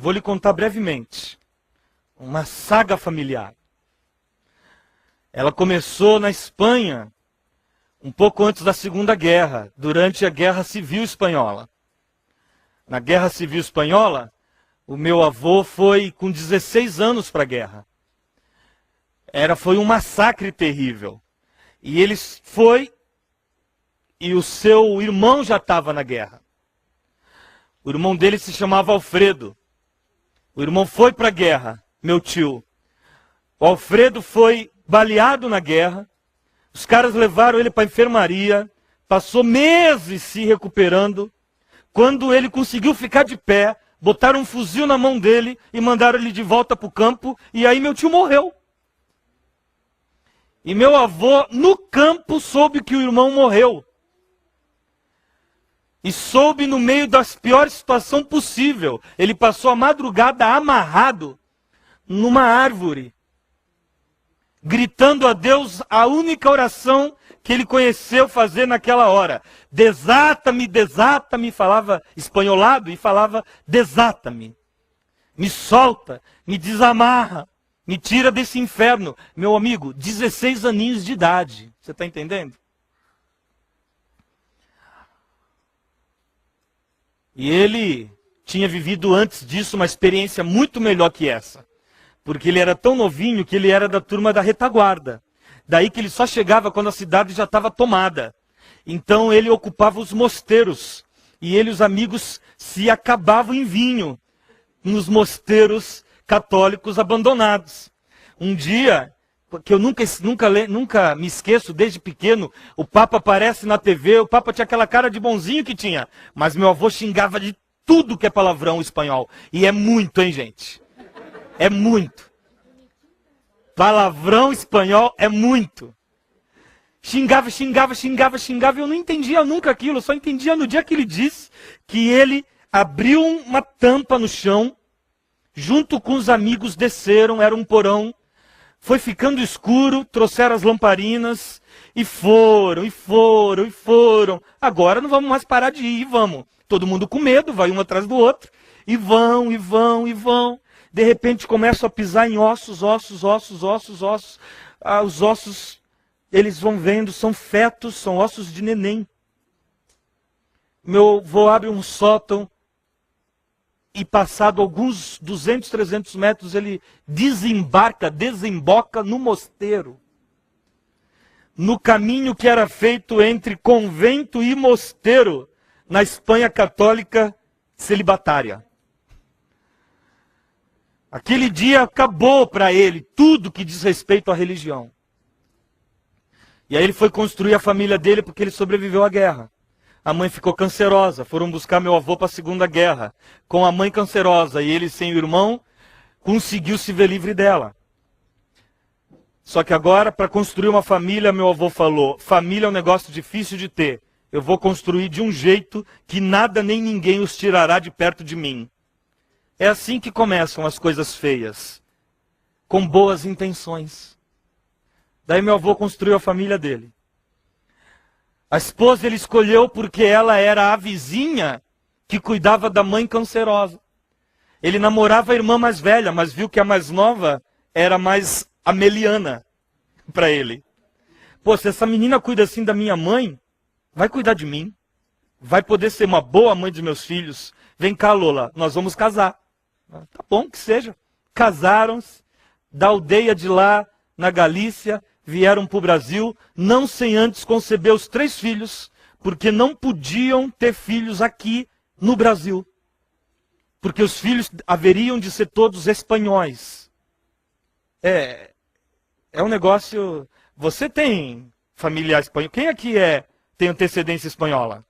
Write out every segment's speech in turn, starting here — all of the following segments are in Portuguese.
vou lhe contar brevemente. Uma saga familiar. Ela começou na Espanha, um pouco antes da Segunda Guerra, durante a Guerra Civil Espanhola. Na Guerra Civil Espanhola, o meu avô foi com 16 anos para a guerra. Foi um massacre terrível. E ele foi, e o seu irmão já estava na guerra. O irmão dele se chamava Alfredo. O irmão foi para a guerra, meu tio. O Alfredo foi baleado na guerra. Os caras levaram ele para a enfermaria. Passou meses se recuperando. Quando ele conseguiu ficar de pé, botaram um fuzil na mão dele e mandaram ele de volta para o campo. E aí meu tio morreu. E meu avô, no campo, soube que o irmão morreu. E soube no meio das piores situações possível. Ele passou a madrugada amarrado numa árvore, gritando a Deus a única oração que ele conheceu fazer naquela hora. Desata-me, desata-me, falava espanholado e falava desata-me. Me solta, me desamarra, me tira desse inferno. Meu amigo, 16 aninhos de idade, você está entendendo? E ele tinha vivido antes disso uma experiência muito melhor que essa. Porque ele era tão novinho que ele era da turma da retaguarda. Daí que ele só chegava quando a cidade já estava tomada. Então ele ocupava os mosteiros. E ele e os amigos se acabavam em vinho nos mosteiros católicos abandonados. Um dia, que eu nunca me esqueço, desde pequeno, o Papa aparece na TV, o Papa tinha aquela cara de bonzinho que tinha. Mas meu avô xingava de tudo que é palavrão espanhol. E é muito, hein, gente? É muito. Palavrão espanhol é muito. Xingava, e eu não entendia nunca aquilo, eu só entendia no dia que ele disse que ele abriu uma tampa no chão, junto com os amigos desceram, era um porão, foi ficando escuro, trouxeram as lamparinas e foram. Agora não vamos mais parar de ir, vamos. Todo mundo com medo, vai um atrás do outro, e vão. De repente começam a pisar em ossos. Os ossos, eles vão vendo, são fetos, são ossos de neném. Meu avô abre um sótão e passado alguns 200, 300 metros, ele desemboca no mosteiro. No caminho que era feito entre convento e mosteiro, na Espanha católica celibatária. Aquele dia acabou para ele tudo que diz respeito à religião. E aí ele foi construir a família dele porque ele sobreviveu à guerra. A mãe ficou cancerosa, foram buscar meu avô para a Segunda Guerra. Com a mãe cancerosa e ele sem o irmão, conseguiu se ver livre dela. Só que agora, para construir uma família, meu avô falou, família é um negócio difícil de ter. Eu vou construir de um jeito que nada nem ninguém os tirará de perto de mim. É assim que começam as coisas feias, com boas intenções. Daí meu avô construiu a família dele. A esposa ele escolheu porque ela era a vizinha que cuidava da mãe cancerosa. Ele namorava a irmã mais velha, mas viu que a mais nova era mais ameliana para ele. Pô, se essa menina cuida assim da minha mãe, vai cuidar de mim. Vai poder ser uma boa mãe dos meus filhos. Vem cá, Lola, nós vamos casar. Tá bom, que seja. Casaram-se, da aldeia de lá, na Galícia, vieram para o Brasil, não sem antes conceber os 3 filhos, porque não podiam ter filhos aqui no Brasil. Porque os filhos haveriam de ser todos espanhóis. É um negócio... Você tem familiar espanhol? Quem aqui tem antecedência espanhola?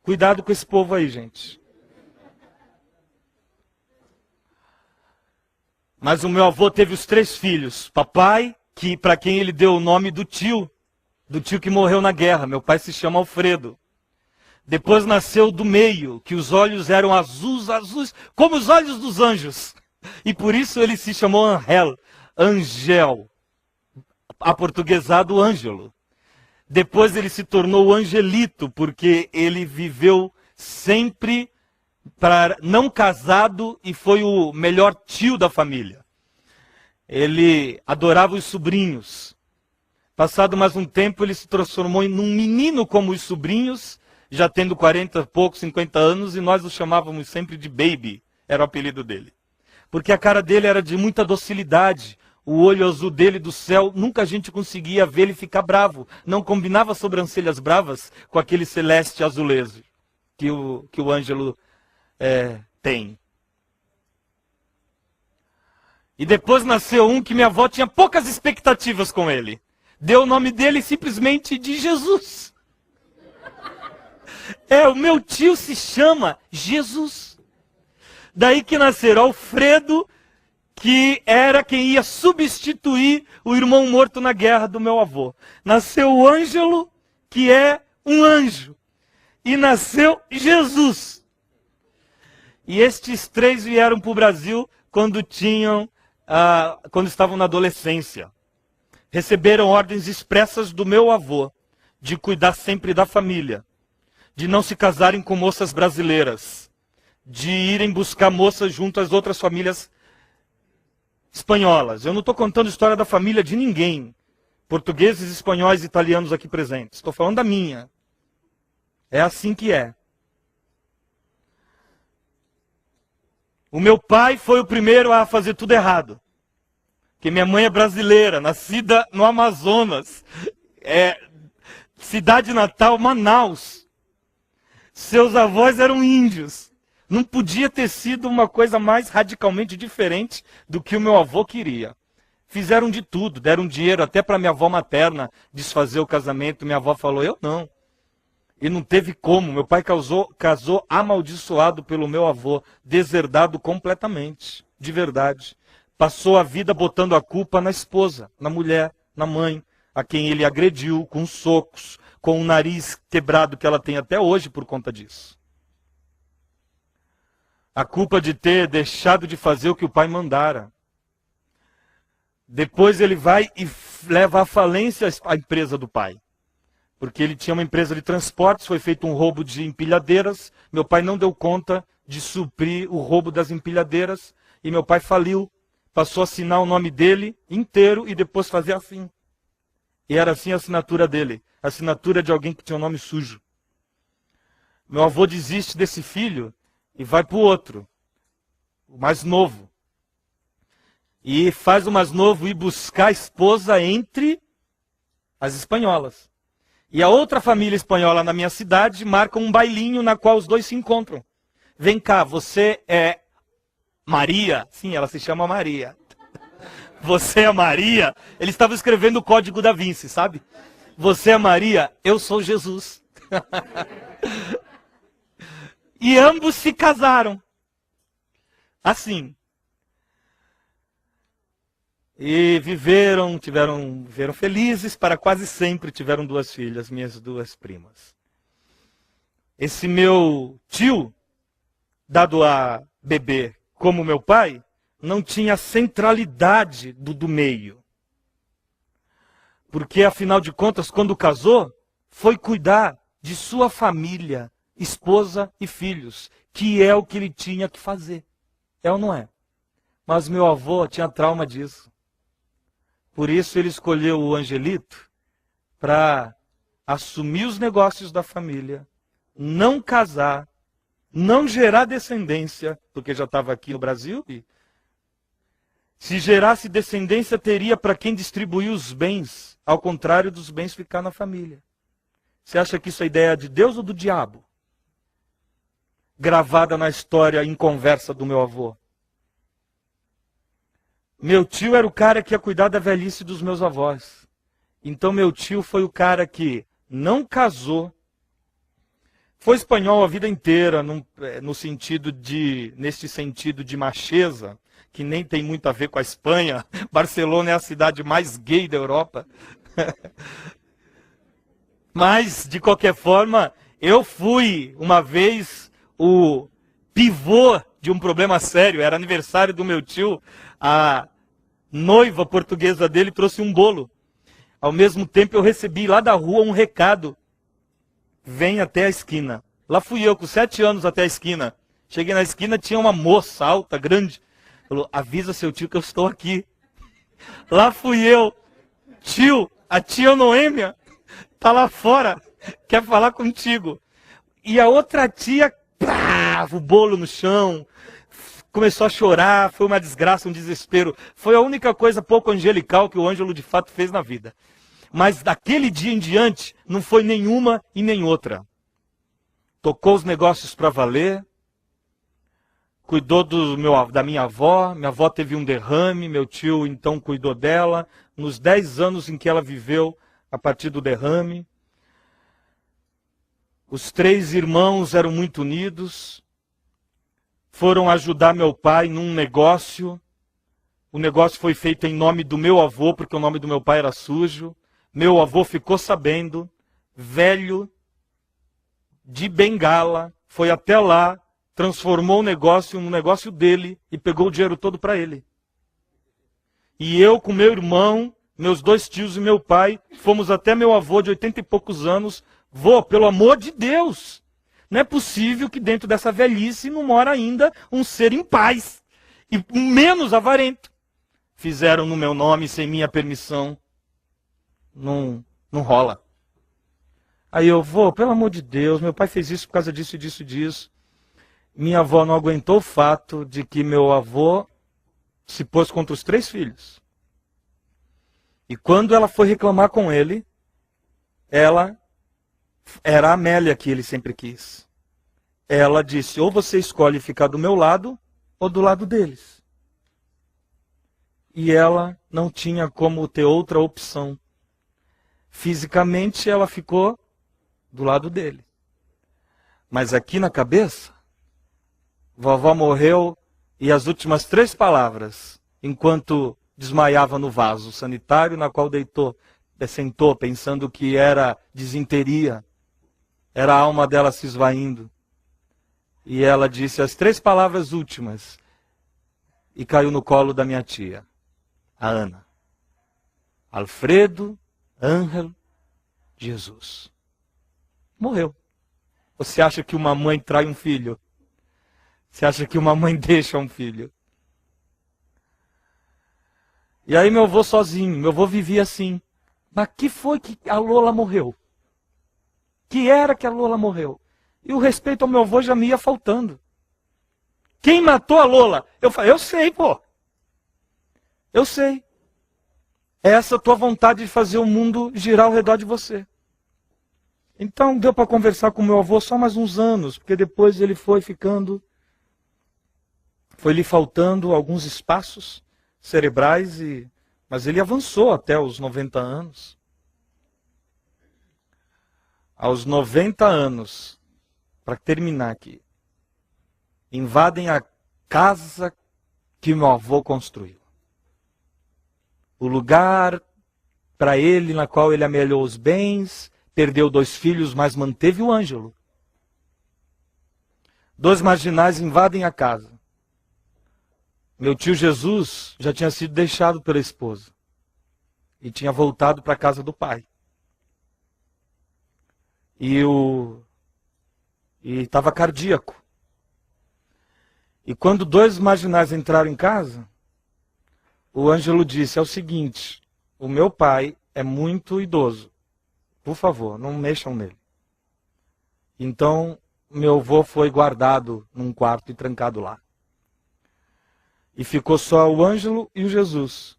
Cuidado com esse povo aí, gente. Mas o meu avô teve os 3 filhos. Papai, para quem ele deu o nome do tio que morreu na guerra. Meu pai se chama Alfredo. Depois nasceu do meio, que os olhos eram azuis, como os olhos dos anjos. E por isso ele se chamou Angel, aportuguesado Ângelo. Depois ele se tornou Angelito, porque ele viveu sempre não casado e foi o melhor tio da família. Ele adorava os sobrinhos. Passado mais um tempo, ele se transformou em um menino como os sobrinhos, já tendo 40 e poucos, 50 anos, e nós o chamávamos sempre de Baby, era o apelido dele. Porque a cara dele era de muita docilidade, o olho azul dele do céu, nunca a gente conseguia ver ele ficar bravo. Não combinava sobrancelhas bravas com aquele celeste azulejo que o Ângelo tem. E depois nasceu um que minha avó tinha poucas expectativas com ele. Deu o nome dele simplesmente de Jesus. O meu tio se chama Jesus. Daí que nasceram Alfredo, que era quem ia substituir o irmão morto na guerra do meu avô. Nasceu o Ângelo, que é um anjo. E nasceu Jesus. E estes três vieram para o Brasil quando estavam na adolescência. Receberam ordens expressas do meu avô de cuidar sempre da família, de não se casarem com moças brasileiras, de irem buscar moças junto às outras famílias espanholas. Eu não estou contando a história da família de ninguém, portugueses, espanhóis e italianos aqui presentes. Estou falando da minha. É assim que é. O meu pai foi o primeiro a fazer tudo errado. Porque minha mãe é brasileira, nascida no Amazonas. Cidade natal, Manaus. Seus avós eram índios. Não podia ter sido uma coisa mais radicalmente diferente do que o meu avô queria. Fizeram de tudo, deram dinheiro até para minha avó materna desfazer o casamento. Minha avó falou, eu não. E não teve como. Meu pai casou amaldiçoado pelo meu avô, deserdado completamente, de verdade. Passou a vida botando a culpa na esposa, na mulher, na mãe, a quem ele agrediu com socos, com o nariz quebrado que ela tem até hoje por conta disso. A culpa de ter deixado de fazer o que o pai mandara. Depois ele vai e leva à falência a empresa do pai. Porque ele tinha uma empresa de transportes, foi feito um roubo de empilhadeiras. Meu pai não deu conta de suprir o roubo das empilhadeiras. E meu pai faliu. Passou a assinar o nome dele inteiro e depois fazer assim. E era assim a assinatura dele. A assinatura de alguém que tinha um nome sujo. Meu avô desiste desse filho e vai para o outro. O mais novo. E faz o mais novo ir buscar a esposa entre as espanholas. E a outra família espanhola na minha cidade marca um bailinho na qual os dois se encontram. Vem cá, você é Maria? Sim, ela se chama Maria. Você é Maria? Ele estava escrevendo o Código da Vinci, sabe? Você é Maria? Eu sou Jesus. E ambos se casaram. Assim. E viveram felizes para quase sempre. Tiveram 2 filhas, minhas 2 primas. Esse meu tio, dado a bebê como meu pai, não tinha a centralidade do meio. Porque, afinal de contas, quando casou, foi cuidar de sua família, esposa e filhos, que é o que ele tinha que fazer. É ou não é? Mas meu avô tinha trauma disso. Por isso ele escolheu o Angelito para assumir os negócios da família, não casar, não gerar descendência, porque já estava aqui no Brasil. E se gerasse descendência, teria para quem distribuir os bens, ao contrário dos bens ficar na família. Você acha que isso é ideia de Deus ou do diabo? Gravada na história em conversa do meu avô. Meu tio era o cara que ia cuidar da velhice dos meus avós. Então meu tio foi o cara que não casou. Foi espanhol a vida inteira, nesse sentido de macheza, que nem tem muito a ver com a Espanha. Barcelona é a cidade mais gay da Europa. Mas, de qualquer forma, eu fui uma vez o pivô de um problema sério. Era aniversário do meu tio, a noiva portuguesa dele trouxe um bolo. Ao mesmo tempo eu recebi lá da rua um recado. Vem até a esquina. Lá fui eu, com 7 anos até a esquina. Cheguei na esquina, tinha uma moça alta, grande. Falou, avisa seu tio que eu estou aqui. Lá fui eu. Tio, a tia Noêmia tá lá fora, quer falar contigo. E a outra tia, pá, o bolo no chão, começou a chorar, foi uma desgraça, um desespero. Foi a única coisa pouco angelical que o Ângelo de fato fez na vida. Mas daquele dia em diante, não foi nenhuma e nem outra. Tocou os negócios para valer, cuidou da minha avó teve um derrame, meu tio então cuidou dela, nos 10 anos em que ela viveu a partir do derrame. Os 3 irmãos eram muito unidos, foram ajudar meu pai num negócio. O negócio foi feito em nome do meu avô, porque o nome do meu pai era sujo. Meu avô ficou sabendo, velho, de bengala, foi até lá, transformou o negócio no negócio dele e pegou o dinheiro todo para ele. E eu com meu irmão, meus 2 tios e meu pai, fomos até meu avô de 80 e poucos anos. Vô, pelo amor de Deus, não é possível que dentro dessa velhice não mora ainda um ser em paz, e menos avarento. Fizeram no meu nome sem minha permissão. Não rola. Aí eu vou, pelo amor de Deus, meu pai fez isso por causa disso, disso, disso. Minha avó não aguentou o fato de que meu avô se pôs contra os 3 filhos. E quando ela foi reclamar com ele, ela era a Amélia que ele sempre quis. Ela disse, ou você escolhe ficar do meu lado, ou do lado deles. E ela não tinha como ter outra opção. Fisicamente ela ficou do lado dele. Mas aqui na cabeça, vovó morreu e as últimas 3 palavras, enquanto desmaiava no vaso sanitário na qual sentou pensando que era disenteria, era a alma dela se esvaindo. E ela disse as 3 palavras últimas e caiu no colo da minha tia, a Ana. Alfredo, Ângelo, Jesus. Morreu. Você acha que uma mãe trai um filho? Você acha que uma mãe deixa um filho? E aí meu avô sozinho, meu avô vivia assim. Mas que foi que a Lola morreu? Que era que a Lola morreu? E o respeito ao meu avô já me ia faltando. Quem matou a Lola? Eu falei, eu sei, pô. Eu sei. É essa tua vontade de fazer o mundo girar ao redor de você. Então deu para conversar com meu avô só mais uns anos, porque depois ele foi lhe faltando alguns espaços cerebrais, mas ele avançou até os 90 anos. Aos 90 anos, para terminar aqui, invadem a casa que meu avô construiu. O lugar para ele, na qual ele amelhou os bens, perdeu 2 filhos, mas manteve o Ângelo. 2 marginais invadem a casa. Meu tio Jesus já tinha sido deixado pela esposa e tinha voltado para a casa do pai. E estava cardíaco. E quando 2 marginais entraram em casa, o Ângelo disse, é o seguinte, o meu pai é muito idoso. Por favor, não mexam nele. Então, meu avô foi guardado num quarto e trancado lá. E ficou só o Ângelo e o Jesus.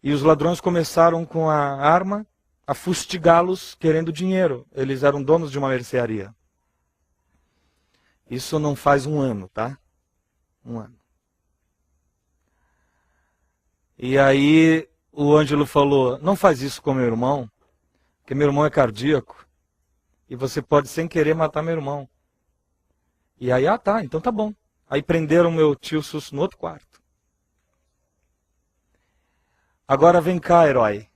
E os ladrões começaram com a arma a fustigá-los querendo dinheiro. Eles eram donos de uma mercearia. Isso não faz 1 ano, tá? 1 ano. E aí o Ângelo falou, não faz isso com meu irmão, porque meu irmão é cardíaco. E você pode sem querer matar meu irmão. E aí, tá, então tá bom. Aí prenderam meu tio Susso no outro quarto. Agora vem cá, herói.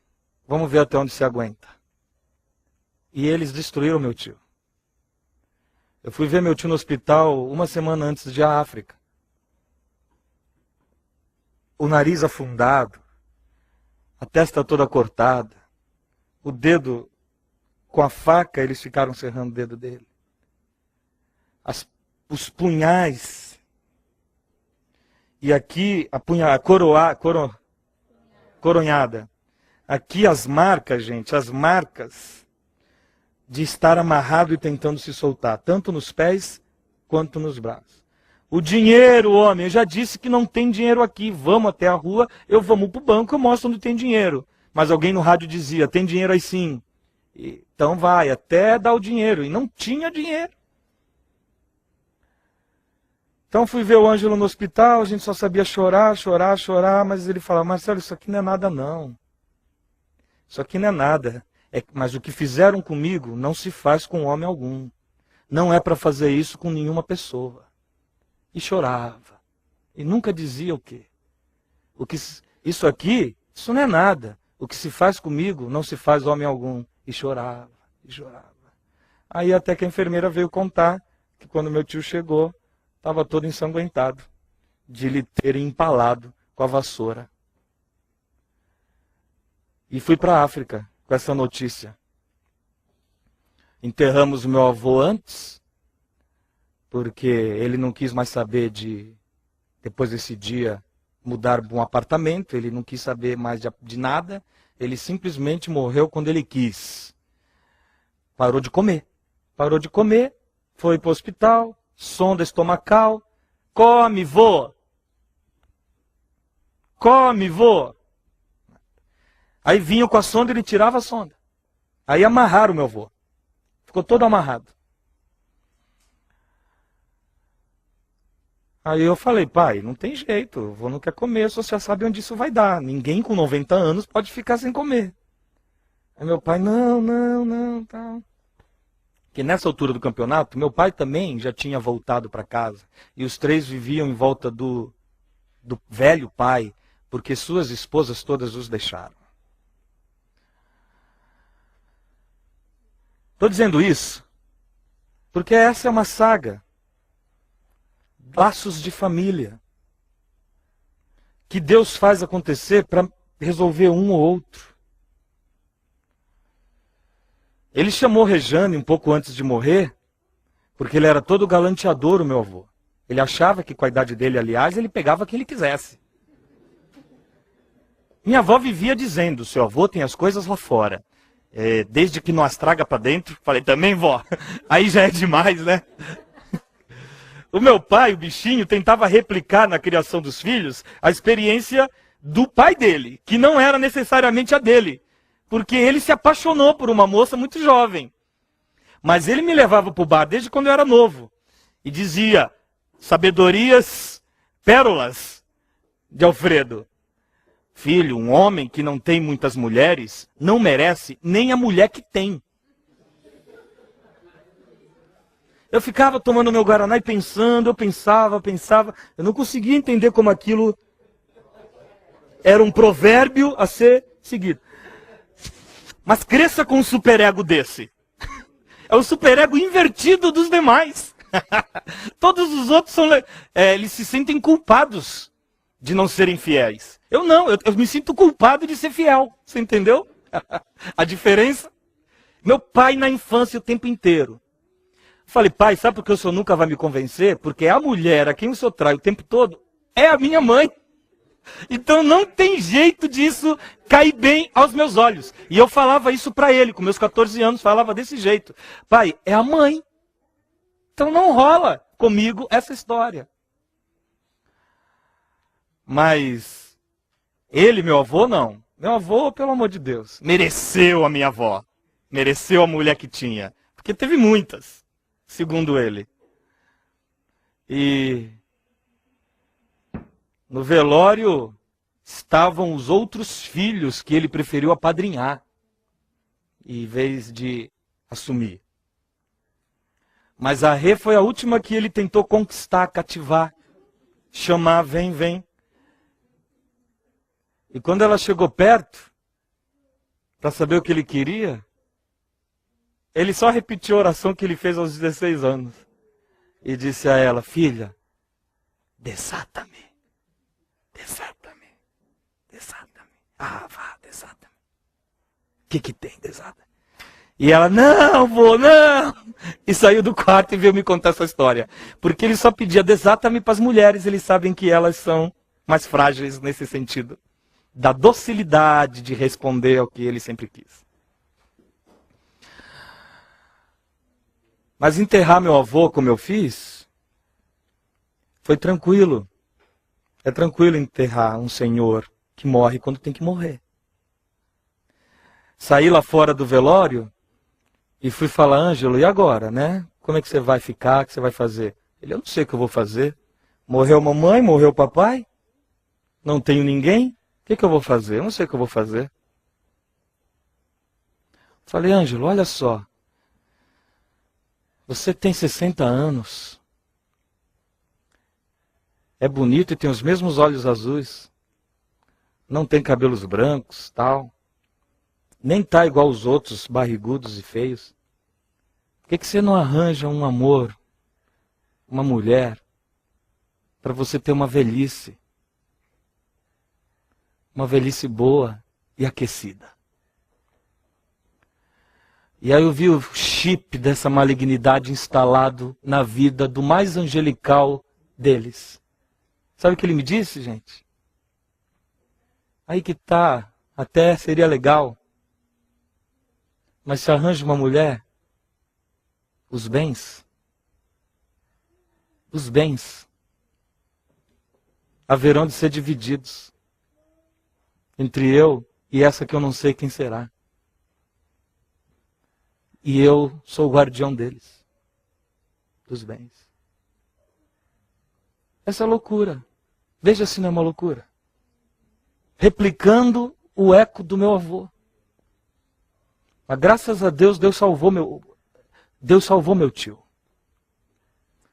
Vamos ver até onde se aguenta. E eles destruíram meu tio. Eu fui ver meu tio no hospital 1 semana antes de ir à África. O nariz afundado, a testa toda cortada, o dedo com a faca, eles ficaram serrando o dedo dele. As os punhais. E aqui a coronhada. Aqui as marcas, gente, as marcas de estar amarrado e tentando se soltar, tanto nos pés quanto nos braços. O dinheiro, homem, eu já disse que não tem dinheiro aqui. Vamos até a rua, vamos para o banco, eu mostro onde tem dinheiro. Mas alguém no rádio dizia, tem dinheiro aí sim. Então vai, até dar o dinheiro. E não tinha dinheiro. Então fui ver o Ângelo no hospital, a gente só sabia chorar, mas ele falava, Marcelo, isso aqui não é nada não. Isso aqui não é nada. Mas o que fizeram comigo não se faz com homem algum. Não é para fazer isso com nenhuma pessoa. E chorava. E nunca dizia o quê? Isso aqui, isso não é nada. O que se faz comigo não se faz homem algum. E chorava, e chorava. Aí até que a enfermeira veio contar que quando meu tio chegou, estava todo ensanguentado de lhe terem empalado com a vassoura. E fui para a África com essa notícia. Enterramos meu avô antes, porque ele não quis mais saber depois desse dia, mudar para um apartamento, ele não quis saber mais de nada, ele simplesmente morreu quando ele quis. Parou de comer, foi para o hospital, sonda estomacal, come, vô. Come, vô. Aí vinham com a sonda e ele tirava a sonda. Aí amarraram o meu avô. Ficou todo amarrado. Aí eu falei, pai, não tem jeito, o vô não quer comer, você já sabe onde isso vai dar. Ninguém com 90 anos pode ficar sem comer. Aí meu pai, não, tal. Que nessa altura do campeonato, meu pai também já tinha voltado para casa. E os três viviam em volta do velho pai, porque suas esposas todas os deixaram. Estou dizendo isso porque essa é uma saga. Laços de família. Que Deus faz acontecer para resolver um ou outro. Ele chamou Rejane um pouco antes de morrer, porque ele era todo galanteador, o meu avô. Ele achava que com a idade dele, aliás, ele pegava quem ele quisesse. Minha avó vivia dizendo, seu avô tem as coisas lá fora. Desde que não as traga para dentro, falei, também vó, aí já é demais, né? O meu pai, o bichinho, tentava replicar na criação dos filhos a experiência do pai dele, que não era necessariamente a dele, porque ele se apaixonou por uma moça muito jovem. Mas ele me levava para o bar desde quando eu era novo e dizia, sabedorias, pérolas de Alfredo. Filho, um homem que não tem muitas mulheres não merece nem a mulher que tem. Eu ficava tomando meu Guaraná e pensando, eu pensava. Eu não conseguia entender como aquilo era um provérbio a ser seguido. Mas cresça com um superego desse. É o superego invertido dos demais. Todos os outros eles se sentem culpados de não serem fiéis. Eu não, eu me sinto culpado de ser fiel. Você entendeu? A diferença? Meu pai na infância o tempo inteiro. Falei, pai, sabe por que o senhor nunca vai me convencer? Porque a mulher a quem o senhor trai o tempo todo é a minha mãe. Então não tem jeito disso cair bem aos meus olhos. E eu falava isso para ele, com meus 14 anos, falava desse jeito. Pai, é a mãe. Então não rola comigo essa história. Mas ele, meu avô, não. Meu avô, pelo amor de Deus, mereceu a minha avó. Mereceu a mulher que tinha. Porque teve muitas, segundo ele. E no velório estavam os outros filhos que ele preferiu apadrinhar, em vez de assumir. Mas a Rê foi a última que ele tentou conquistar, cativar, chamar, vem, vem. E quando ela chegou perto, para saber o que ele queria, ele só repetiu a oração que ele fez aos 16 anos. E disse a ela, filha, desata-me. Desata-me. Desata-me. Ah, vá, desata-me. O que tem, desata? E ela, não, vô, não! E saiu do quarto e veio me contar essa história. Porque ele só pedia, desata-me para as mulheres, eles sabem que elas são mais frágeis nesse sentido. Da docilidade de responder ao que ele sempre quis. Mas enterrar meu avô como eu fiz, foi tranquilo. É tranquilo enterrar um senhor que morre quando tem que morrer. Saí lá fora do velório e fui falar, Ângelo, e agora, né? Como é que você vai ficar, o que você vai fazer? Ele, eu não sei o que eu vou fazer. Morreu mamãe, morreu papai, não tenho ninguém, o que eu vou fazer? Eu não sei o que eu vou fazer. Falei, Ângelo, olha só, você tem 60 anos, é bonito e tem os mesmos olhos azuis, não tem cabelos brancos, tal, nem tá igual os outros barrigudos e feios. Por que você não arranja um amor, uma mulher, para você ter uma velhice boa e aquecida? E aí eu vi o chip dessa malignidade instalado na vida do mais angelical deles. Sabe o que ele me disse, gente? Aí que tá, até seria legal. Mas se arranja uma mulher, os bens haverão de ser divididos entre eu e essa que eu não sei quem será. E eu sou o guardião deles, dos bens. Essa é loucura. Veja se não é uma loucura. Replicando o eco do meu avô. Mas graças a Deus, Deus salvou meu tio.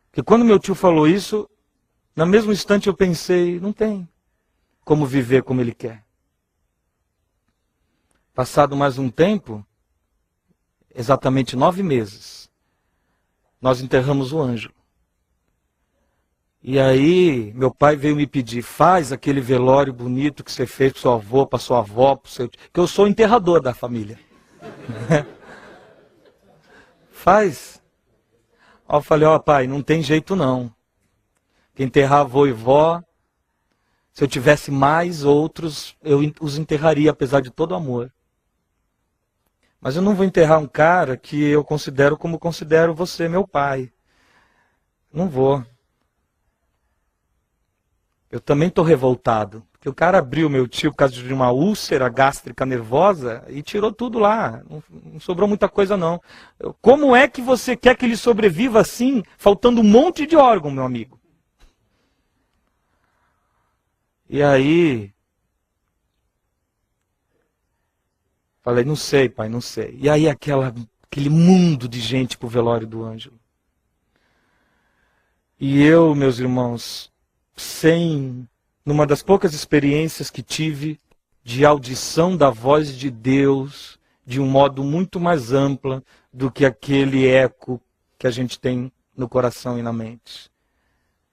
Porque quando meu tio falou isso, no mesmo instante eu pensei, não tem como viver como ele quer. Passado mais um tempo, exatamente 9 meses, nós enterramos o Ângelo. E aí, meu pai veio me pedir, faz aquele velório bonito que você fez para seu avô, para sua avó, para seu tio, que eu sou o enterrador da família. Faz. Aí eu falei, ó pai, não tem jeito não. Que enterrar avô e vó, se eu tivesse mais outros, eu os enterraria, apesar de todo amor. Mas eu não vou enterrar um cara que eu considero como considero você, meu pai. Não vou. Eu também estou revoltado. Porque o cara abriu meu tio por causa de uma úlcera gástrica nervosa e tirou tudo lá. Não sobrou muita coisa não. Como é que você quer que ele sobreviva assim, faltando um monte de órgão, meu amigo? E aí... falei, não sei, pai, não sei. E aí aquele mundo de gente pro velório do Ângelo. E eu, meus irmãos, numa das poucas experiências que tive de audição da voz de Deus de um modo muito mais amplo do que aquele eco que a gente tem no coração e na mente.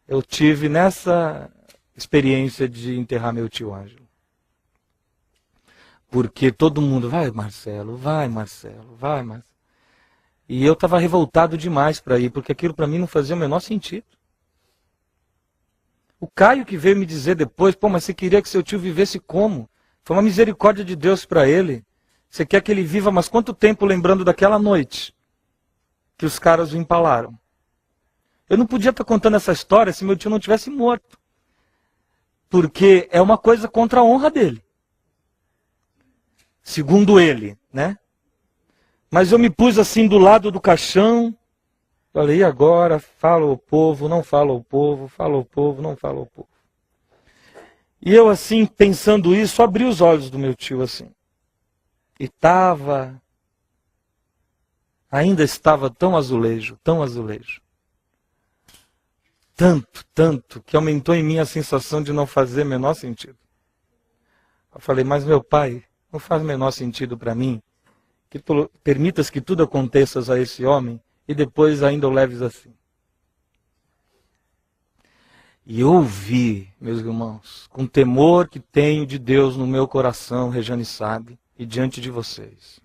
Eu tive nessa experiência de enterrar meu tio Ângelo. Porque todo mundo, vai Marcelo, vai Marcelo, vai Marcelo. E eu estava revoltado demais para ir, porque aquilo para mim não fazia o menor sentido. O Caio que veio me dizer depois, pô, mas você queria que seu tio vivesse como? Foi uma misericórdia de Deus para ele. Você quer que ele viva, mas quanto tempo lembrando daquela noite que os caras o empalaram? Eu não podia estar contando essa história se meu tio não tivesse morto. Porque é uma coisa contra a honra dele. Segundo ele, né? Mas eu me pus assim do lado do caixão. Falei, e agora? Fala ao povo, não fala ao povo, fala ao povo, não fala ao povo. E eu assim, pensando isso, abri os olhos do meu tio assim. E ainda estava tão azulejo. Tanto, que aumentou em mim a sensação de não fazer menor sentido. Eu falei, mas meu pai, não faz o menor sentido para mim que tu permitas que tudo aconteça a esse homem e depois ainda o leves assim. E eu ouvi, meus irmãos, com o temor que tenho de Deus no meu coração, Rejane sabe, e diante de vocês.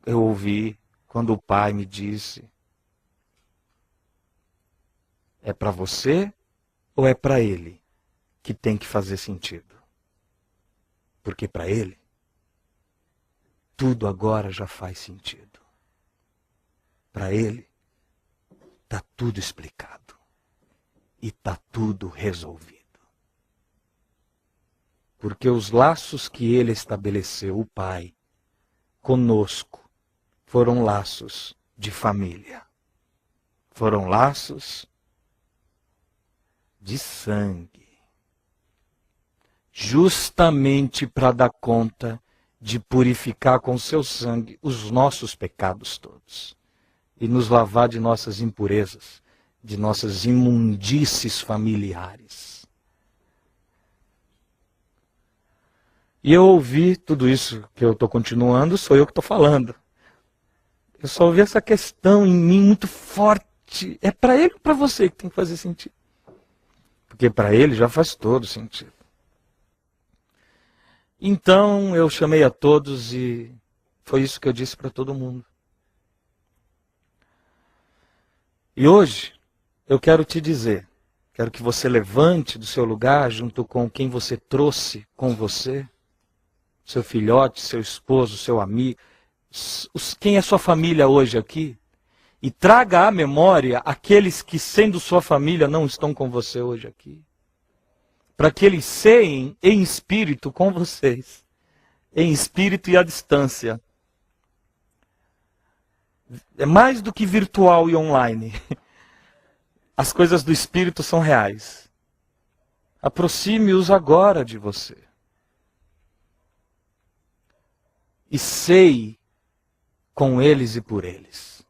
eu ouvi quando o pai me disse: é para você ou é para ele que tem que fazer sentido? Porque para ele, tudo agora já faz sentido. Para ele, está tudo explicado. E está tudo resolvido. Porque os laços que ele estabeleceu, o Pai, conosco, foram laços de família. Foram laços de sangue. Justamente para dar conta de purificar com seu sangue os nossos pecados todos. E nos lavar de nossas impurezas, de nossas imundícies familiares. E eu ouvi tudo isso que eu estou continuando, sou eu que estou falando. Eu só ouvi essa questão em mim muito forte. É para ele ou para você que tem que fazer sentido? Porque para ele já faz todo sentido. Então eu chamei a todos e foi isso que eu disse para todo mundo. E hoje eu quero te dizer, quero que você levante do seu lugar junto com quem você trouxe com você, seu filhote, seu esposo, seu amigo, quem é sua família hoje aqui, e traga à memória aqueles que, sendo sua família, não estão com você hoje aqui, para que eles ceiem em espírito com vocês, em espírito e à distância. É mais do que virtual e online. As coisas do Espírito são reais. Aproxime-os agora de você. E ceie com eles e por eles.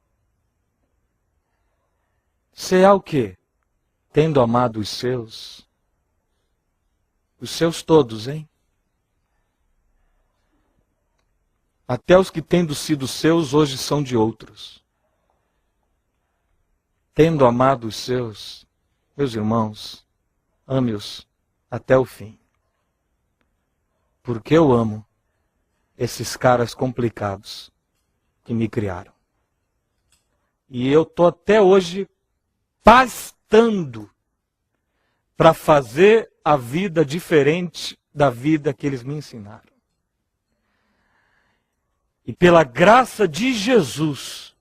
Cear o quê? Tendo amado os seus todos, hein? Até os que tendo sido seus, hoje são de outros. Tendo amado os seus, meus irmãos, ame-os até o fim. Porque eu amo esses caras complicados que me criaram. E eu estou até hoje pastando para fazer a vida diferente da vida que eles me ensinaram. E pela graça de Jesus,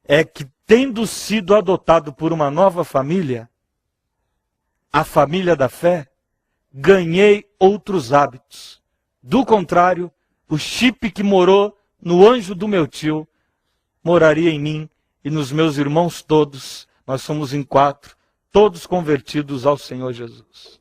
é que tendo sido adotado por uma nova família, a família da fé, ganhei outros hábitos. Do contrário, o chip que morou no anjo do meu tio, moraria em mim e nos meus irmãos todos. Nós somos em 4, todos convertidos ao Senhor Jesus.